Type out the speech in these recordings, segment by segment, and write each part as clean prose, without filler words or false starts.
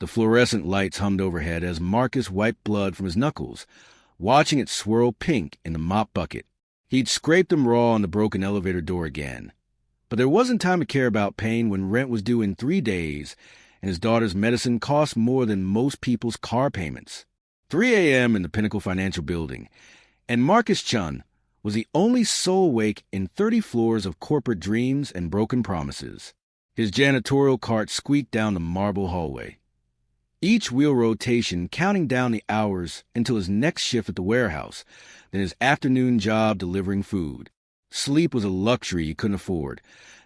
The fluorescent lights hummed overhead as Marcus wiped blood from his knuckles, watching it swirl pink in the mop bucket. He'd scraped them raw on the broken elevator door again. But there wasn't time to care about pain when rent was due in 3 days, and his daughter's medicine cost more than most people's car payments. 3 a.m. in the Pinnacle Financial Building, and Marcus Chun was the only soul awake in 30 floors of corporate dreams and broken promises. His janitorial cart squeaked down the marble hallway, each wheel rotation counting down the hours until his next shift at the warehouse, then his afternoon job delivering food. Sleep was a luxury he couldn't afford,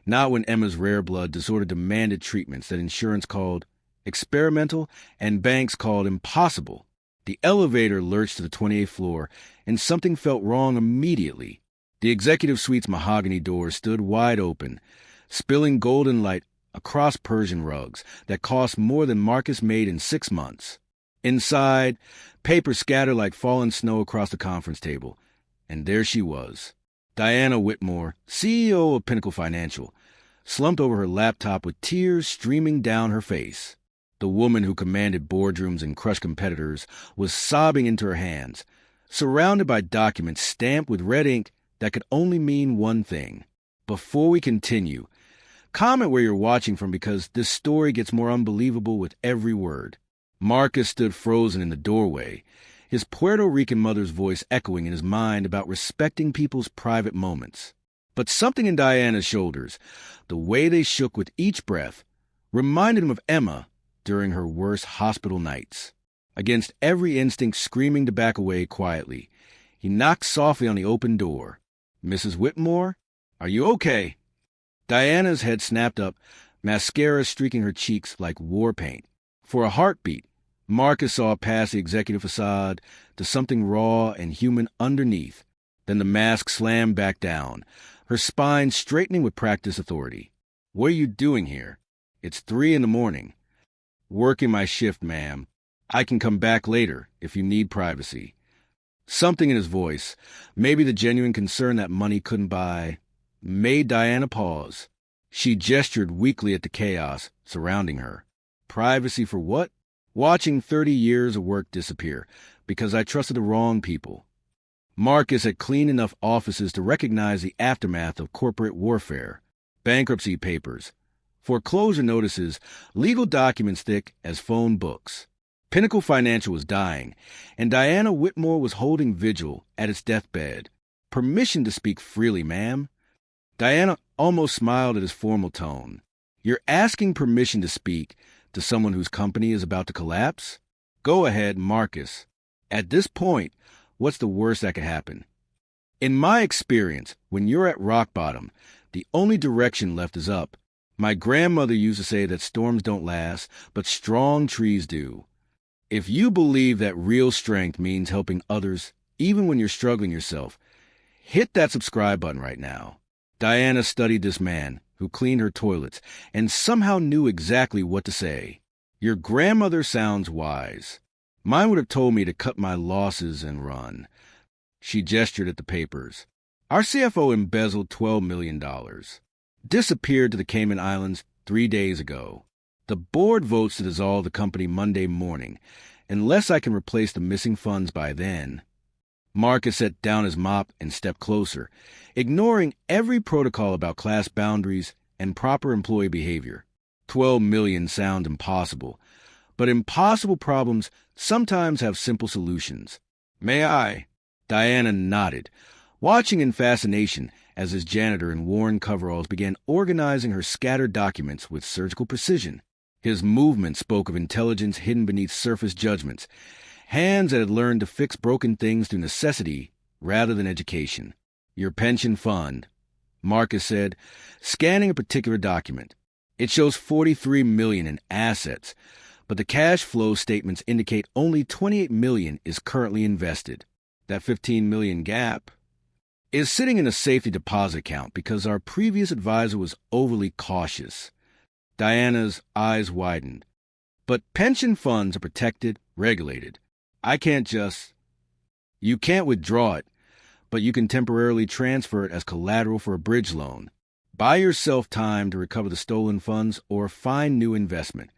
not when Emma's rare blood disorder demanded treatments that insurance called experimental and banks called impossible. The elevator lurched to the 28th floor, and something felt wrong immediately. The executive suite's mahogany doors stood wide open, spilling golden light across Persian rugs that cost more than Marcus made in 6 months. Inside, paper scattered like fallen snow across the conference table. And there she was, Diana Whitmore, CEO of Pinnacle Financial, slumped over her laptop with tears streaming down her face. The woman who commanded boardrooms and crushed competitors was sobbing into her hands, surrounded by documents stamped with red ink that could only mean one thing. Before we continue, comment where you're watching from because this story gets more unbelievable with every word. Marcus stood frozen in the doorway, his Puerto Rican mother's voice echoing in his mind about respecting people's private moments. But something in Diana's shoulders, the way they shook with each breath, reminded him of Emma during her worst hospital nights. Against every instinct screaming to back away quietly, he knocked softly on the open door. "Mrs. Whitmore, are you okay?" Diana's head snapped up, mascara streaking her cheeks like war paint. For a heartbeat, Marcus saw past the executive facade to something raw and human underneath. Then the mask slammed back down, her spine straightening with practiced authority. "What are you doing here? It's 3 in the morning. "Working my shift, ma'am. I can come back later if you need privacy." Something in his voice, maybe the genuine concern that money couldn't buy, made Diana pause. She gestured weakly at the chaos surrounding her. Privacy for what? Watching 30 years of work disappear because I trusted the wrong people. Marcus had clean enough offices to recognize the aftermath of corporate warfare. Bankruptcy papers, foreclosure notices, legal documents thick as phone books. Pinnacle Financial was dying, and Diana Whitmore was holding vigil at its deathbed. "Permission to speak freely, ma'am." Diana almost smiled at his formal tone. "You're asking permission to speak to someone whose company is about to collapse? Go ahead, Marcus. At this point, what's the worst that could happen? In my experience, when you're at rock bottom, the only direction left is up. My grandmother used to say that storms don't last, but strong trees do. If you believe that real strength means helping others, even when you're struggling yourself, hit that subscribe button right now." Diana studied this man, who cleaned her toilets, and somehow knew exactly what to say. "Your grandmother sounds wise. Mine would have told me to cut my losses and run." She gestured at the papers. "Our CFO embezzled $12 million. Disappeared to the Cayman Islands 3 days ago. The board votes to dissolve the company Monday morning, unless I can replace the missing funds by then." Marcus set down his mop and stepped closer, ignoring every protocol about class boundaries and proper employee behavior. 12 million sound impossible, but impossible problems sometimes have simple solutions. "May I?" Diana nodded, watching in fascination as his janitor in worn coveralls began organizing her scattered documents with surgical precision. His movement spoke of intelligence hidden beneath surface judgments, hands that had learned to fix broken things through necessity rather than education. "Your pension fund," Marcus said, scanning a particular document. "It shows $43 million in assets, but the cash flow statements indicate only $28 million is currently invested. That $15 million gap is sitting in a safety deposit account because our previous advisor was overly cautious." Diana's eyes widened. "But pension funds are protected, regulated. I can't just—" "You can't withdraw it, but you can temporarily transfer it as collateral for a bridge loan. Buy yourself time to recover the stolen funds or find new investment.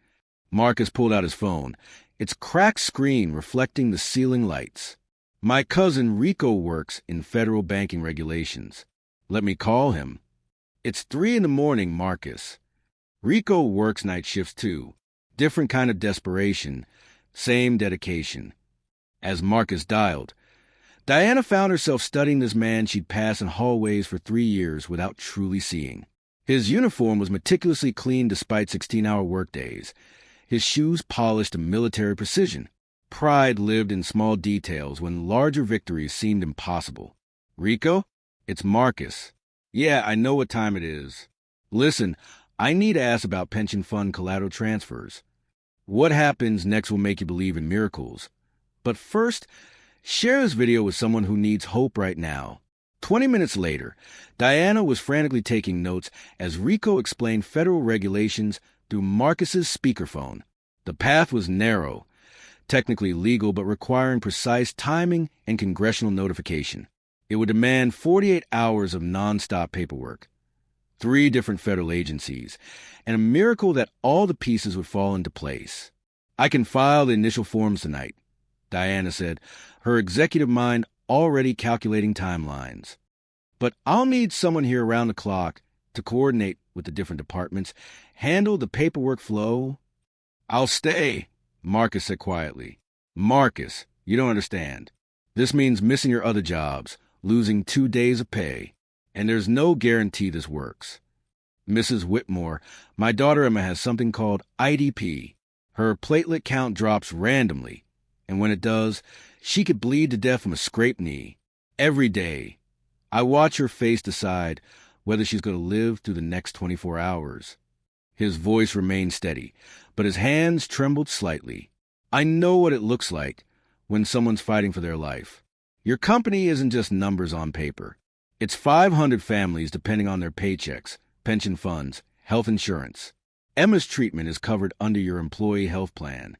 Marcus pulled out his phone, its cracked screen reflecting the ceiling lights. My cousin Rico works in federal banking regulations. Let me call him. It's 3 in the morning, Marcus. Rico works night shifts too. Different kind of desperation, same dedication. As Marcus dialed, Diana found herself studying this man she'd passed in hallways for 3 years without truly seeing. His uniform was meticulously cleaned despite 16-hour workdays. His shoes polished to military precision. Pride lived in small details when larger victories seemed impossible. Rico? It's Marcus. Yeah, I know what time it is. Listen, I need to ask about pension fund collateral transfers. What happens next will make you believe in miracles. But first, share this video with someone who needs hope right now. 20 minutes later, Diana was frantically taking notes as Rico explained federal regulations through Marcus's speakerphone. The path was narrow, technically legal but requiring precise timing and congressional notification. It would demand 48 hours of nonstop paperwork, 3 different federal agencies, and a miracle that all the pieces would fall into place. I can file the initial forms tonight, Diana said, her executive mind already calculating timelines. But I'll need someone here around the clock to coordinate with the different departments, handle the paperwork flow. I'll stay, Marcus said quietly. Marcus, you don't understand. This means missing your other jobs, losing 2 days of pay, and there's no guarantee this works. Mrs. Whitmore, my daughter Emma has something called IDP. Her platelet count drops randomly, and when it does, she could bleed to death from a scraped knee. Every day, I watch her face decide whether she's going to live through the next 24 hours. His voice remained steady, but his hands trembled slightly. I know what it looks like when someone's fighting for their life. Your company isn't just numbers on paper. It's 500 families depending on their paychecks, pension funds, health insurance. Emma's treatment is covered under your employee health plan.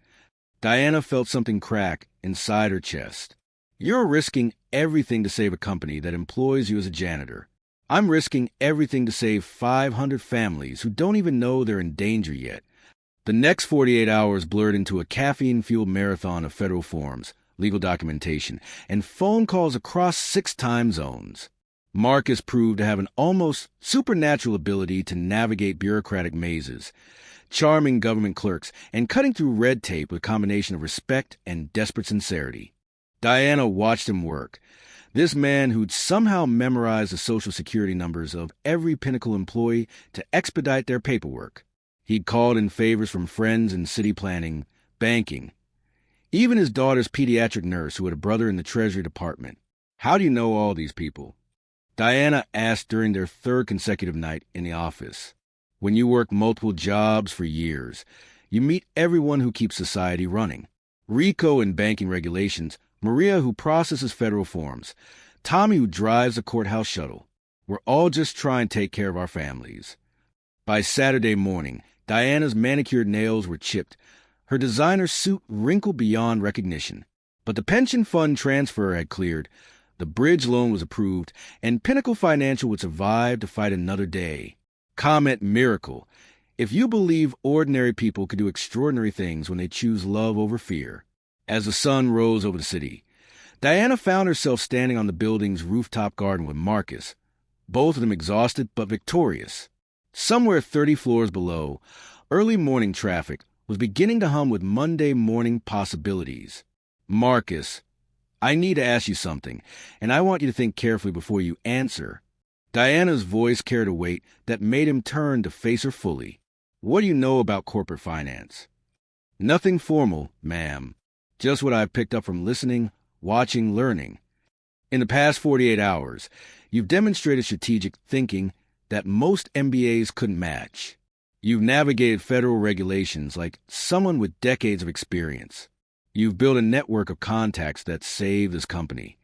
Diana felt something crack inside her chest. You're risking everything to save a company that employs you as a janitor. I'm risking everything to save 500 families who don't even know they're in danger yet. The next 48 hours blurred into a caffeine-fueled marathon of federal forms, legal documentation, and phone calls across 6 time zones. Marcus proved to have an almost supernatural ability to navigate bureaucratic mazes, charming government clerks, and cutting through red tape with a combination of respect and desperate sincerity. Diana watched him work. This man who'd somehow memorized the social security numbers of every Pinnacle employee to expedite their paperwork. He'd called in favors from friends in city planning, banking, even his daughter's pediatric nurse who had a brother in the Treasury Department. How do you know all these people? Diana asked during their 3rd consecutive night in the office. When you work multiple jobs for years, you meet everyone who keeps society running. Rico in banking regulations, Maria who processes federal forms, Tommy who drives the courthouse shuttle. We're all just trying to take care of our families. By Saturday morning, Diana's manicured nails were chipped, her designer suit wrinkled beyond recognition. But the pension fund transfer had cleared, the bridge loan was approved, and Pinnacle Financial would survive to fight another day. Comment miracle. If you believe ordinary people could do extraordinary things when they choose love over fear. As the sun rose over the city, Diana found herself standing on the building's rooftop garden with Marcus, both of them exhausted but victorious. Somewhere 30 floors below, early morning traffic was beginning to hum with Monday morning possibilities. Marcus, I need to ask you something, and I want you to think carefully before you answer. Diana's voice carried a weight that made him turn to face her fully. What do you know about corporate finance? Nothing formal, ma'am. Just what I've picked up from listening, watching, learning. In the past 48 hours, you've demonstrated strategic thinking that most MBAs couldn't match. You've navigated federal regulations like someone with decades of experience. You've built a network of contacts that saved this company.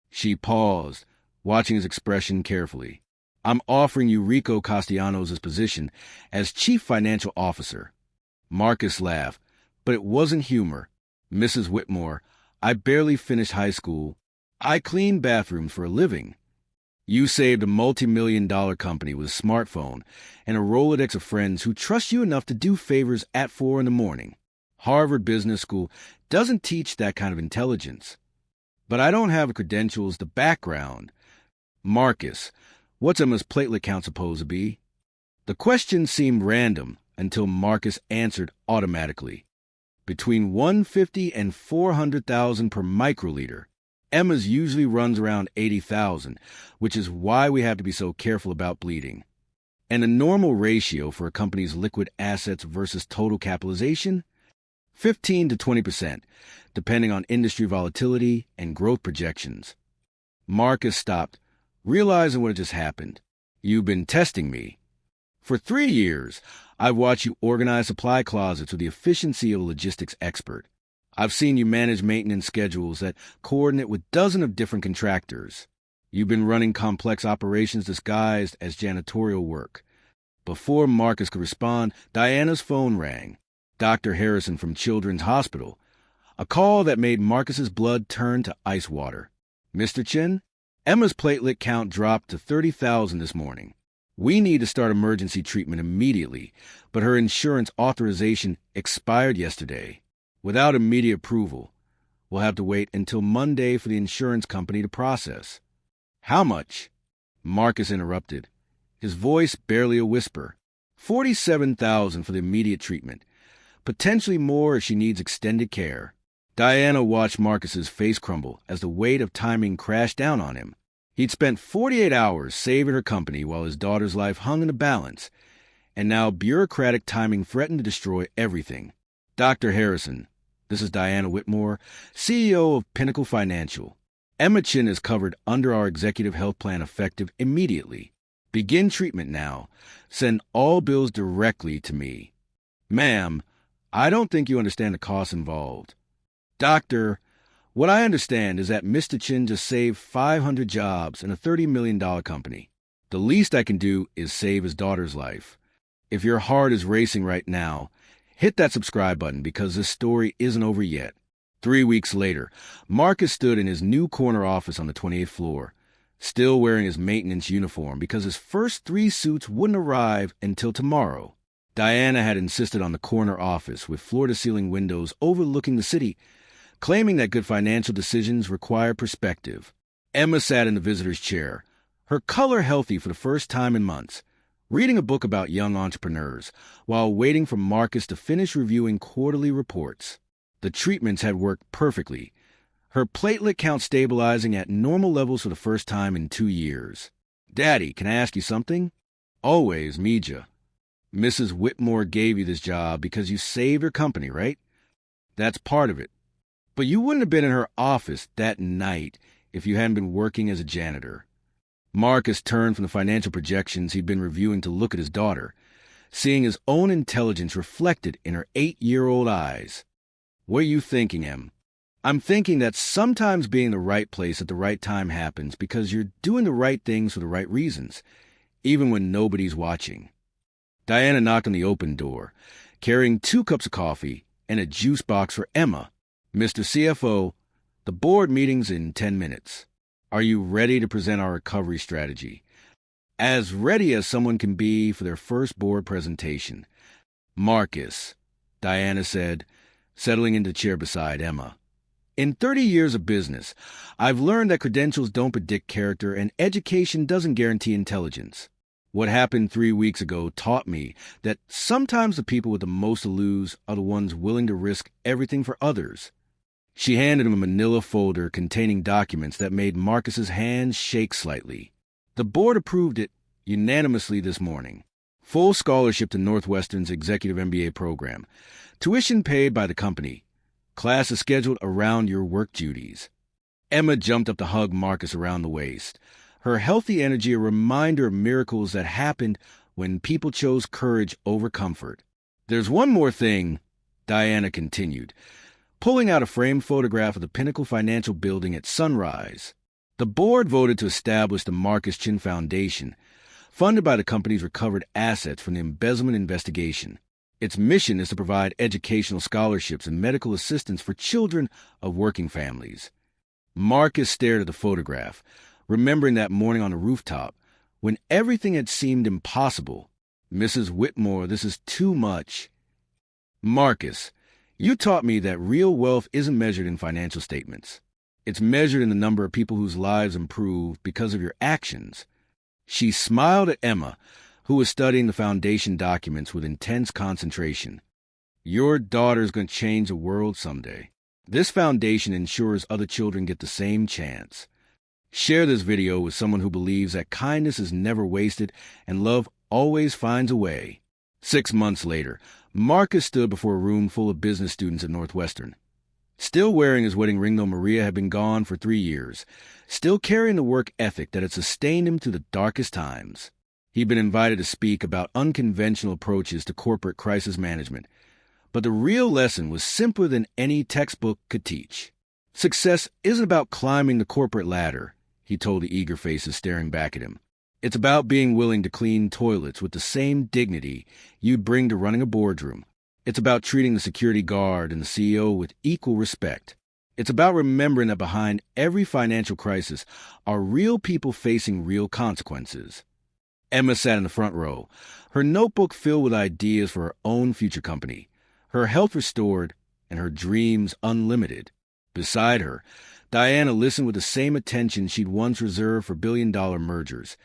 She paused, watching his expression carefully. I'm offering you Rico Castellanos' position as Chief Financial Officer. Marcus laughed, but it wasn't humor. Mrs. Whitmore, I barely finished high school. I clean bathrooms for a living. You saved a multi-million-dollar company with a smartphone and a Rolodex of friends who trust you enough to do favors at 4 in the morning. Harvard Business School doesn't teach that kind of intelligence. But I don't have the credentials, the background. Marcus, what's Emma's platelet count supposed to be? The question seemed random until Marcus answered automatically. Between 150 and 400,000 per microliter. Emma's usually runs around 80,000, which is why we have to be so careful about bleeding. And the normal ratio for a company's liquid assets versus total capitalization? 15 to 20%, depending on industry volatility and growth projections. Marcus stopped, realizing what had just happened. You've been testing me. For 3 years, I've watched you organize supply closets with the efficiency of a logistics expert. I've seen you manage maintenance schedules that coordinate with dozens of different contractors. You've been running complex operations disguised as janitorial work. Before Marcus could respond, Diana's phone rang. Dr. Harrison from Children's Hospital. A call that made Marcus's blood turn to ice water. Mr. Chin, Emma's platelet count dropped to 30,000 this morning. We need to start emergency treatment immediately, but her insurance authorization expired yesterday. Without immediate approval, we'll have to wait until Monday for the insurance company to process. How much? Marcus interrupted, his voice barely a whisper. 47,000 for the immediate treatment. Potentially more if she needs extended care. Diana watched Marcus's face crumble as the weight of timing crashed down on him. He'd spent 48 hours saving her company while his daughter's life hung in the balance, and now bureaucratic timing threatened to destroy everything. Dr. Harrison, this is Diana Whitmore, CEO of Pinnacle Financial. Emma Chin is covered under our executive health plan effective immediately. Begin treatment now. Send all bills directly to me. Ma'am, I don't think you understand the costs involved. Doctor, what I understand is that Mr. Chin just saved 500 jobs in a $30 million company. The least I can do is save his daughter's life. If your heart is racing right now, hit that subscribe button because this story isn't over yet. 3 weeks later, Marcus stood in his new corner office on the 28th floor, still wearing his maintenance uniform because his first 3 suits wouldn't arrive until tomorrow. Diana had insisted on the corner office with floor-to-ceiling windows overlooking the city, claiming that good financial decisions require perspective. Emma sat in the visitor's chair, her color healthy for the first time in months, reading a book about young entrepreneurs while waiting for Marcus to finish reviewing quarterly reports. The treatments had worked perfectly, her platelet count stabilizing at normal levels for the first time in 2 years. Daddy, can I ask you something? Always, Mija. Mrs. Whitmore gave you this job because you saved her company, right? That's part of it. But you wouldn't have been in her office that night if you hadn't been working as a janitor. Marcus turned from the financial projections he'd been reviewing to look at his daughter, seeing his own intelligence reflected in her 8-year-old eyes. What are you thinking, Em? I'm thinking that sometimes being in the right place at the right time happens because you're doing the right things for the right reasons, even when nobody's watching. Diana knocked on the open door, carrying 2 cups of coffee and a juice box for Emma. Mr. CFO, the board meeting's in 10 minutes. Are you ready to present our recovery strategy? As ready as someone can be for their first board presentation. Marcus, Diana said, settling into the chair beside Emma. In 30 years of business, I've learned that credentials don't predict character and education doesn't guarantee intelligence. What happened 3 weeks ago taught me that sometimes the people with the most to lose are the ones willing to risk everything for others. She handed him a manila folder containing documents that made Marcus's hands shake slightly. The board approved it unanimously this morning. Full scholarship to Northwestern's executive MBA program. Tuition paid by the company. Class is scheduled around your work duties. Emma jumped up to hug Marcus around the waist, her healthy energy a reminder of miracles that happened when people chose courage over comfort. There's one more thing, Diana continued, pulling out a framed photograph of the Pinnacle Financial building at sunrise. The board voted to establish the Marcus Chin Foundation, funded by the company's recovered assets from the embezzlement investigation. Its mission is to provide educational scholarships and medical assistance for children of working families. Marcus stared at the photograph, remembering that morning on the rooftop, when everything had seemed impossible. Mrs. Whitmore, this is too much. Marcus, you taught me that real wealth isn't measured in financial statements. It's measured in the number of people whose lives improve because of your actions. She smiled at Emma, who was studying the foundation documents with intense concentration. Your daughter's going to change the world someday. This foundation ensures other children get the same chance. Share this video with someone who believes that kindness is never wasted and love always finds a way. 6 months later, Marcus stood before a room full of business students at Northwestern. Still wearing his wedding ring, though Maria had been gone for 3 years. Still carrying the work ethic that had sustained him through the darkest times. He'd been invited to speak about unconventional approaches to corporate crisis management. But the real lesson was simpler than any textbook could teach. Success isn't about climbing the corporate ladder, he told the eager faces staring back at him. It's about being willing to clean toilets with the same dignity you'd bring to running a boardroom. It's about treating the security guard and the CEO with equal respect. It's about remembering that behind every financial crisis are real people facing real consequences. Emma sat in the front row, her notebook filled with ideas for her own future company, her health restored and her dreams unlimited. Beside her, Diana listened with the same attention she'd once reserved for billion-dollar mergers,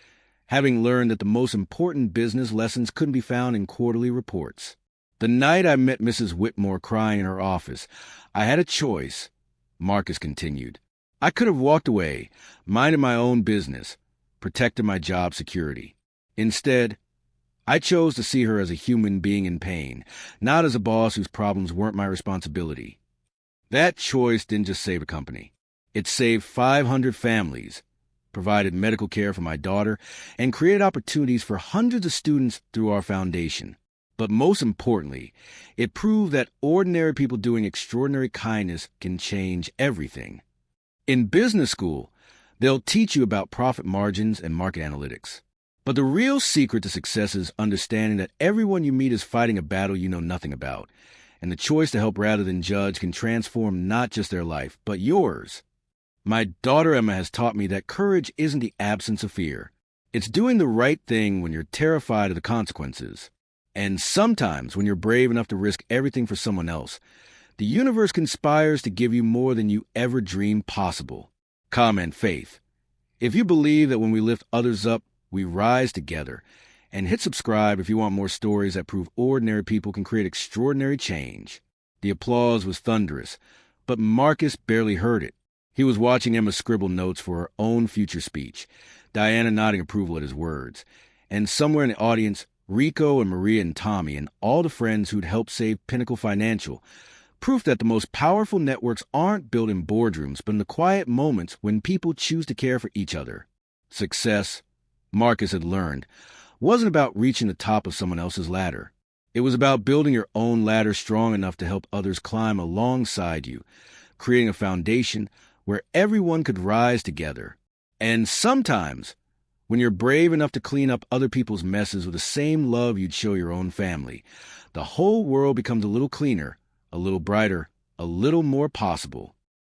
having learned that the most important business lessons couldn't be found in quarterly reports. The night I met Mrs. Whitmore crying in her office, I had a choice, Marcus continued. I could have walked away, minded my own business, protected my job security. Instead, I chose to see her as a human being in pain, not as a boss whose problems weren't my responsibility. That choice didn't just save a company. It saved 500 families, provided medical care for my daughter, and created opportunities for hundreds of students through our foundation. But most importantly, it proved that ordinary people doing extraordinary kindness can change everything. In business school, they'll teach you about profit margins and market analytics. But the real secret to success is understanding that everyone you meet is fighting a battle you know nothing about, and the choice to help rather than judge can transform not just their life, but yours. My daughter Emma has taught me that courage isn't the absence of fear. It's doing the right thing when you're terrified of the consequences. And sometimes, when you're brave enough to risk everything for someone else, the universe conspires to give you more than you ever dreamed possible. Comment faith. If you believe that when we lift others up, we rise together. And hit subscribe if you want more stories that prove ordinary people can create extraordinary change. The applause was thunderous, but Marcus barely heard it. He was watching Emma scribble notes for her own future speech, Diana nodding approval at his words. And somewhere in the audience, Rico and Maria and Tommy and all the friends who'd helped save Pinnacle Financial, proof that the most powerful networks aren't built in boardrooms, but in the quiet moments when people choose to care for each other. Success, Marcus had learned, wasn't about reaching the top of someone else's ladder. It was about building your own ladder strong enough to help others climb alongside you, creating a foundation where everyone could rise together. And sometimes, when you're brave enough to clean up other people's messes with the same love you'd show your own family, the whole world becomes a little cleaner, a little brighter, a little more possible.